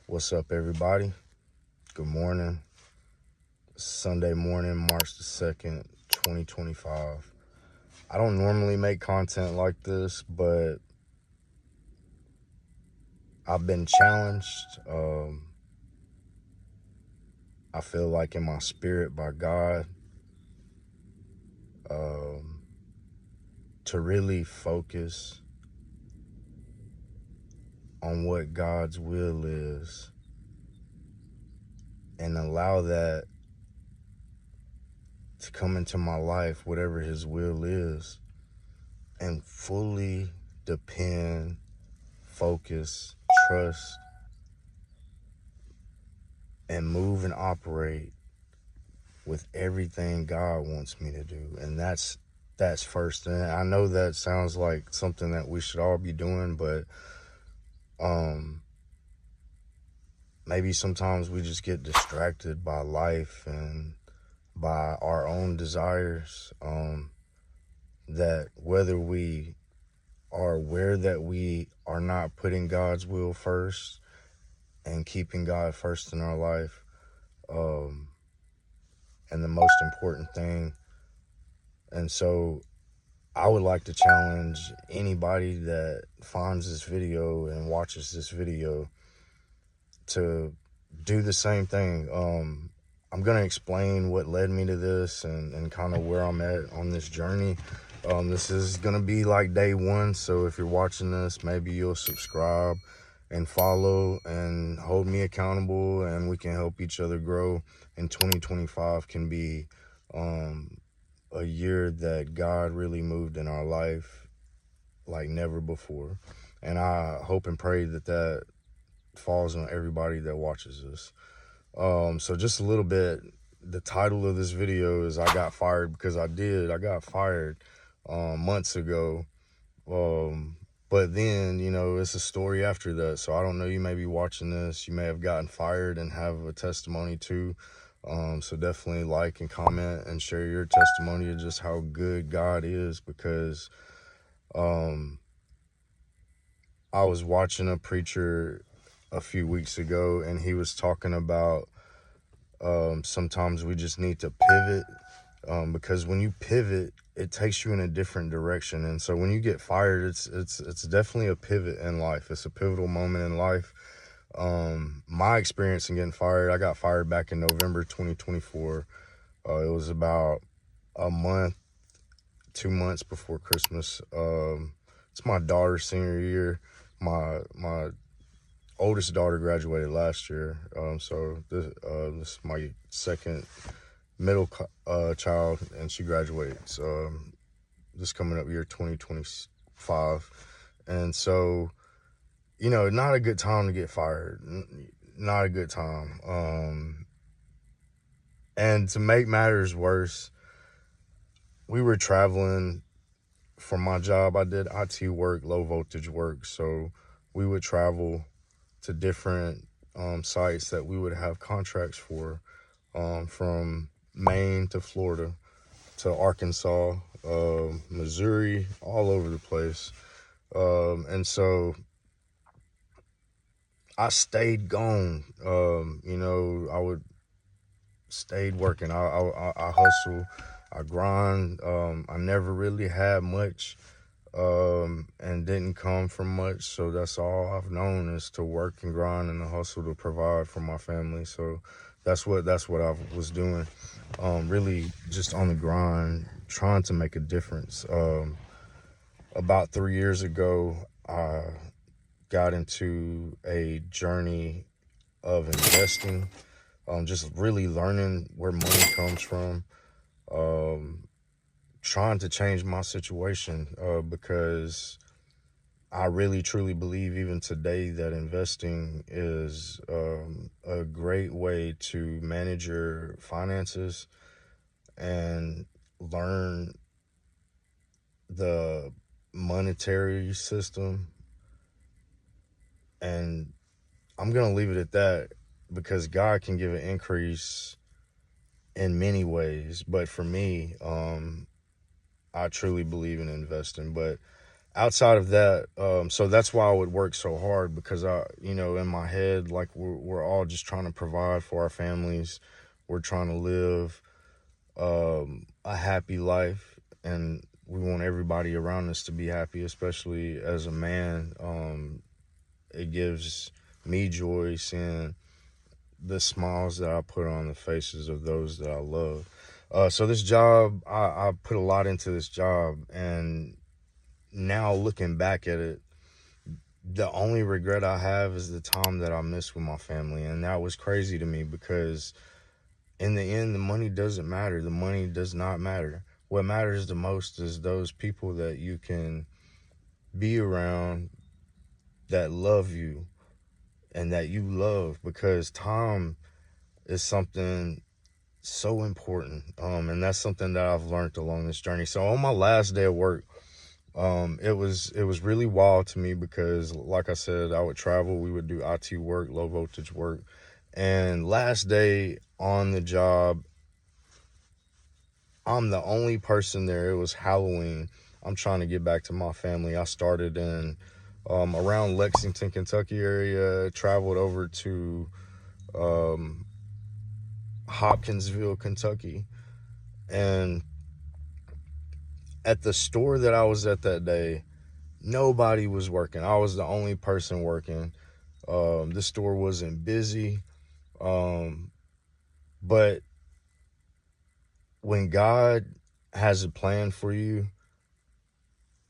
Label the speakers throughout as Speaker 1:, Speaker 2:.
Speaker 1: What's up, everybody? Good morning. Sunday morning, March the 2nd, 2025. I don't normally make content like this, but I've been challenged. I feel like in my spirit by God um, to really focus on what God's will is and allow that to come into my life, whatever His will is, and fully depend, focus, trust, and move and operate with everything God wants me to do. And that's first. And I know that sounds like something that we should all be doing, but maybe sometimes we just get distracted by life and by our own desires, that whether we are aware that we are not putting God's will first and keeping God first in our life, and the most important thing. And so I would like to challenge anybody that finds this video and watches this video to do the same thing. I'm going to explain what led me to this and kind of where I'm at on this journey. This is going to be like day one. So if you're watching this, maybe you'll subscribe and follow and hold me accountable, and we can help each other grow. And 2025 can be a year that God really moved in our life like never before. And I hope and pray that that falls on everybody that watches this. So just a little bit, the title of this video is I Got Fired Because I Did. I got fired months ago. But then, it's a story after that. So I don't know, you may be watching this, you may have gotten fired and have a testimony too. So definitely like and comment and share your testimony of just how good God is, because I was watching a preacher a few weeks ago, and he was talking about sometimes we just need to pivot, because when you pivot, it takes you in a different direction. And so when you get fired, it's definitely a pivot in life. It's a pivotal moment in life. My experience in getting fired, I got fired back in November 2024. It was about a month, 2 months before Christmas. It's my daughter's senior year. My oldest daughter graduated last year. So this is my second middle child, and she graduated. So this coming up year 2025. And so, not a good time to get fired. Not a good time. And to make matters worse, we were traveling for my job. I did IT work, low voltage work. So we would travel to different sites that we would have contracts for, from Maine to Florida to Arkansas, Missouri, all over the place. And so I stayed gone. I would stayed working. I hustle, I grind. I never really had much, and didn't come from much. So that's all I've known, is to work and grind and to hustle to provide for my family. So that's what I was doing. Really just on the grind, trying to make a difference. About 3 years ago, I got into a journey of investing, just really learning where money comes from, trying to change my situation, because I really truly believe even today that investing is a great way to manage your finances and learn the monetary system. And I'm going to leave it at that, because God can give an increase in many ways. But for me, I truly believe in investing. But outside of that, so that's why I would work so hard, because in my head, like we're all just trying to provide for our families. We're trying to live a happy life, and we want everybody around us to be happy, especially as a man. It gives me joy seeing the smiles that I put on the faces of those that I love. So this job, I put a lot into this job, and now looking back at it, the only regret I have is the time that I missed with my family. And that was crazy to me, because in the end, the money doesn't matter. The money does not matter. What matters the most is those people that you can be around, that love you and that you love, because time is something so important. And that's something that I've learned along this journey. So on my last day of work, it was really wild to me, because like I said, I would travel, we would do IT work, low voltage work. And last day on the job, I'm the only person there. It was Halloween. I'm trying to get back to my family. I started in around Lexington, Kentucky area, traveled over to um, Hopkinsville, Kentucky. And at the store that I was at that day, nobody was working. I was the only person working. The store wasn't busy. Um, but when God has a plan for you,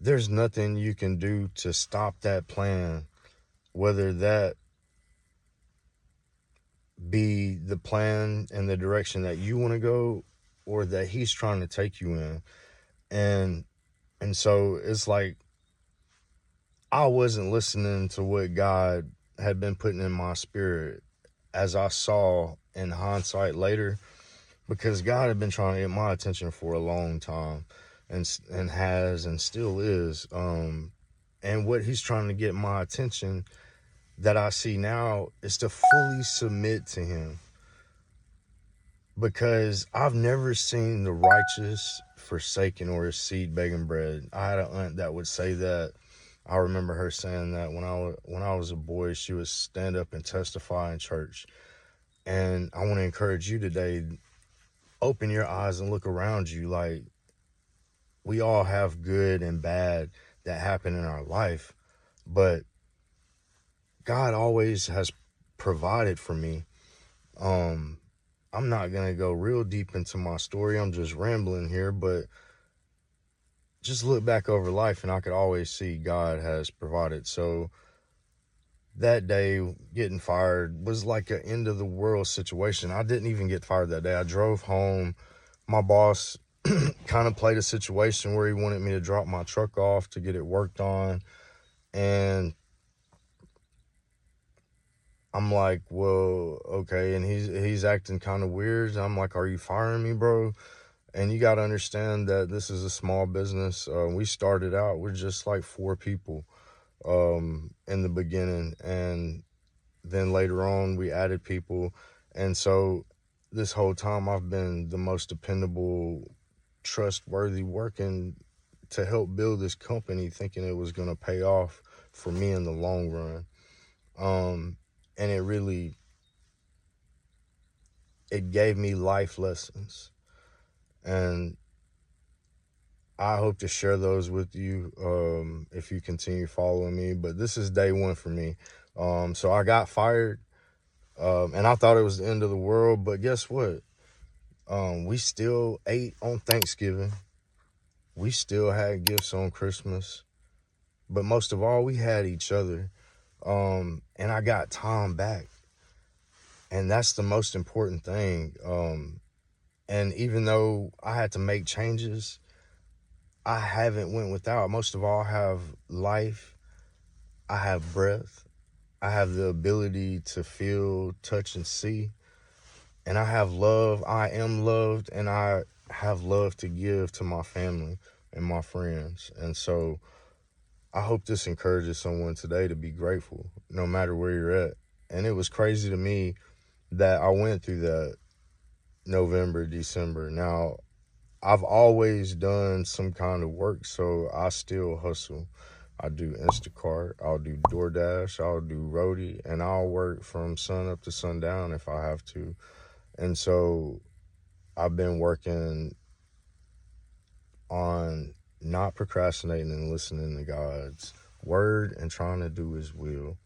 Speaker 1: there's nothing you can do to stop that plan, whether that be the plan and the direction that you want to go, or that he's trying to take you in. And so it's like I wasn't listening to what God had been putting in my spirit, as I saw in hindsight later, because God had been trying to get my attention for a long time, and has and still is. And what he's trying to get my attention, that I see now, is to fully submit to him, because I've never seen the righteous forsaken or his seed begging bread. I had an aunt that would say that. I remember her saying that when I was a boy. She would stand up and testify in church. And I want to encourage you today, open your eyes and look around you. Like, we all have good and bad that happen in our life, but God always has provided for me. I'm not going to go real deep into my story. I'm just rambling here, but just look back over life and I could always see God has provided. So that day, getting fired was like an end of the world situation. I didn't even get fired that day. I drove home. My boss kind of played a situation where he wanted me to drop my truck off to get it worked on. And I'm like, well, okay. And he's acting kind of weird. I'm like, are you firing me, bro? And you got to understand that this is a small business. We started out with just like 4 people in the beginning. And then later on, we added people. And so this whole time, I've been the most dependable, trustworthy, working to help build this company, thinking it was going to pay off for me in the long run. And it gave me life lessons. And I hope to share those with you if you continue following me. But this is day 1 for me. So I got fired, and I thought it was the end of the world. But guess what? We still ate on Thanksgiving. We still had gifts on Christmas. But most of all, we had each other. And I got time back. And that's the most important thing. And even though I had to make changes, I haven't went without. Most of all, I have life. I have breath. I have the ability to feel, touch, and see. And I have love. I am loved, and I have love to give to my family and my friends. And so I hope this encourages someone today to be grateful, no matter where you're at. And it was crazy to me that I went through that November, December. Now, I've always done some kind of work, so I still hustle. I do Instacart, I'll do DoorDash, I'll do Roadie, and I'll work from sun up to sundown if I have to. And so I've been working on not procrastinating and listening to God's word and trying to do his will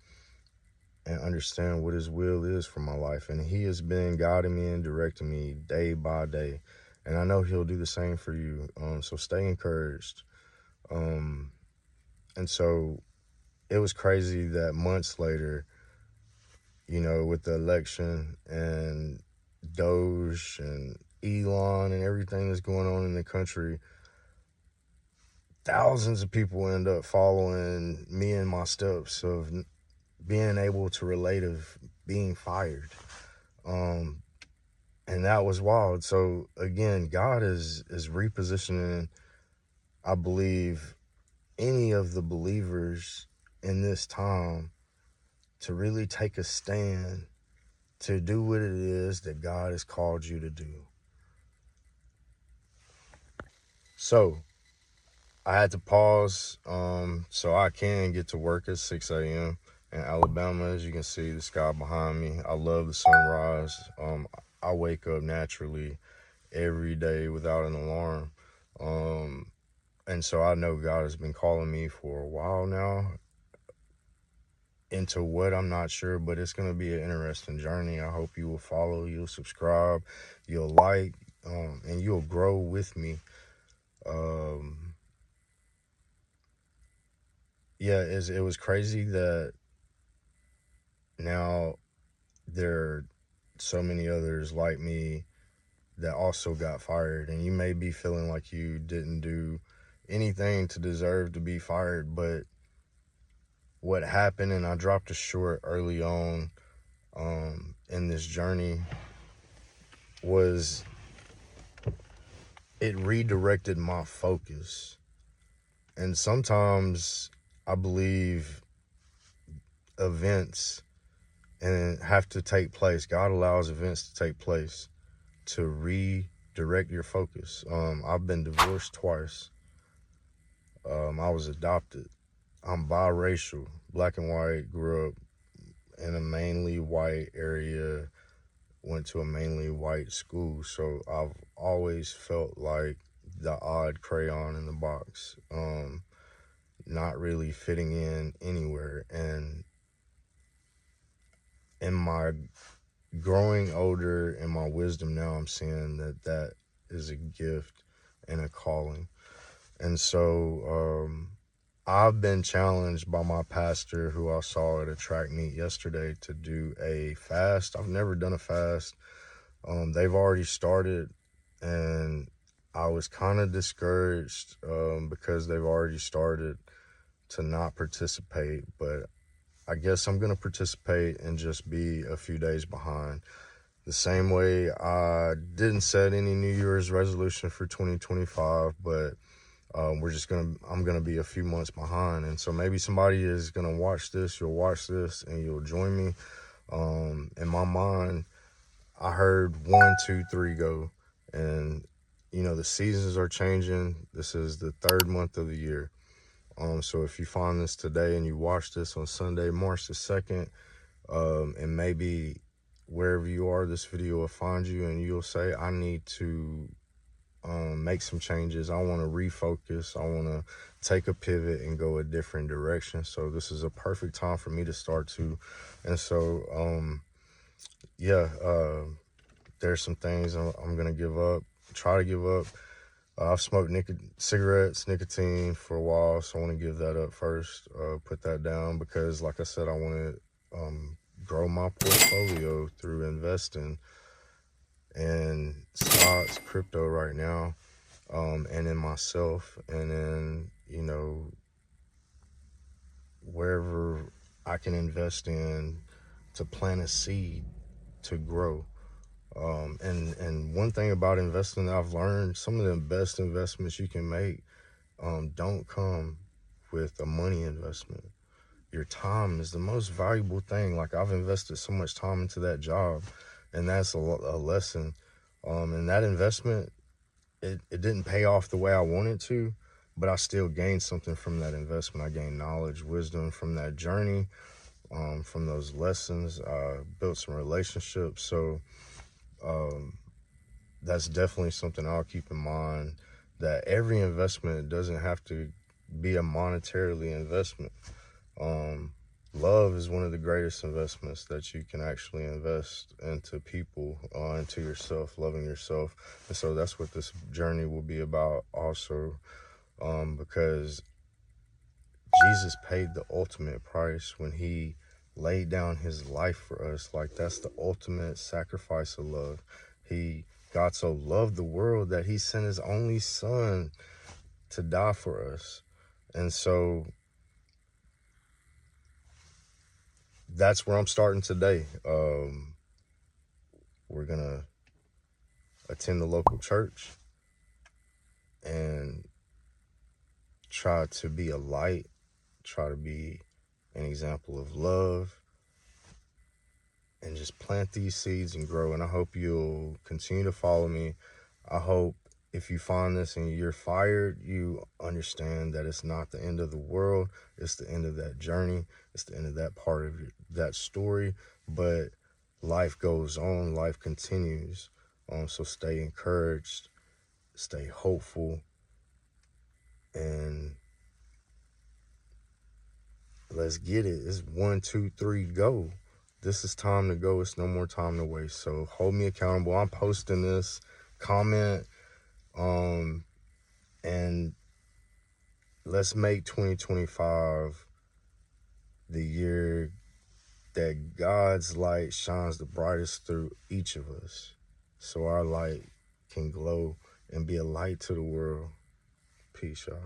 Speaker 1: and understand what his will is for my life. And he has been guiding me and directing me day by day. And I know he'll do the same for you. So stay encouraged. And so it was crazy that months later, you know, with the election and Doge and Elon and everything that's going on in the country, thousands of people end up following me and my steps of being able to relate of being fired. And that was wild. So again, God is repositioning, I believe, any of the believers in this time to really take a stand to do what it is that God has called you to do. So I had to pause so I can get to work at 6 a.m. in Alabama. As you can see, the sky behind me. I love the sunrise. I wake up naturally every day without an alarm. And so I know God has been calling me for a while now into what I'm not sure, but it's going to be an interesting journey. I hope you will follow, you'll subscribe, you'll like, and you'll grow with me. Yeah, it was crazy that now there are so many others like me that also got fired, and you may be feeling like you didn't do anything to deserve to be fired, but what happened, and I dropped a short early on in this journey, was it redirected my focus. And sometimes I believe events and have to take place. God allows events to take place to redirect your focus. I've been divorced twice. I was adopted. I'm biracial, black and white, grew up in a mainly white area, went to a mainly white school. So I've always felt like the odd crayon in the box, not really fitting in anywhere. And in my growing older and my wisdom now, I'm seeing that that is a gift and a calling. And so I've been challenged by my pastor, who I saw at a track meet yesterday, to do a fast. I've never done a fast. They've already started, and I was kind of discouraged because they've already started to not participate. But I guess I'm going to participate and just be a few days behind. The same way I didn't set any New Year's resolution for 2025, but I'm gonna be a few months behind. And so maybe somebody is gonna watch this, you'll watch this, and you'll join me. In my mind, I heard 1, 2, 3 go, and you know, the seasons are changing. This is the 3rd month of the year. So if you find this today and you watch this on Sunday, March the 2nd, and maybe wherever you are, this video will find you, and you'll say, I need to make some changes. I want to refocus. I want to take a pivot and go a different direction. So this is a perfect time for me to start to. And so, there's some things I'm going to give up, try to give up. I've smoked cigarettes, nicotine for a while, so I want to give that up first, put that down, because like I said, I want to grow my portfolio through investing in stocks, crypto right now, and in myself, and then, you know, wherever I can invest in to plant a seed to grow. And one thing about investing that I've learned, some of the best investments you can make don't come with a money investment. Your time is the most valuable thing. Like, I've invested so much time into that job, and that's a lesson. And that investment, it didn't pay off the way I wanted to, but I still gained something from that investment. I gained knowledge, wisdom from that journey, from those lessons. I built some relationships. So that's definitely something I'll keep in mind, that every investment doesn't have to be a monetarily investment. Love is one of the greatest investments that you can actually invest into people, into yourself, loving yourself. And so that's what this journey will be about also, because Jesus paid the ultimate price when he laid down his life for us. Like, that's the ultimate sacrifice of love. God so loved the world that he sent his only son to die for us. And so that's where I'm starting today. We're going to attend the local church and try to be a light, try to be an example of love, and just plant these seeds and grow. And I hope you'll continue to follow me. I hope if you find this and you're fired, you understand that it's not the end of the world. It's the end of that journey. It's the end of that part of that story. But life goes on. Life continues. So stay encouraged. Stay hopeful. And let's get it. It's 1, 2, 3, go. This is time to go. It's no more time to waste. So hold me accountable. I'm posting this. Comment. And let's make 2025 the year that God's light shines the brightest through each of us, so our light can glow and be a light to the world. Peace, y'all.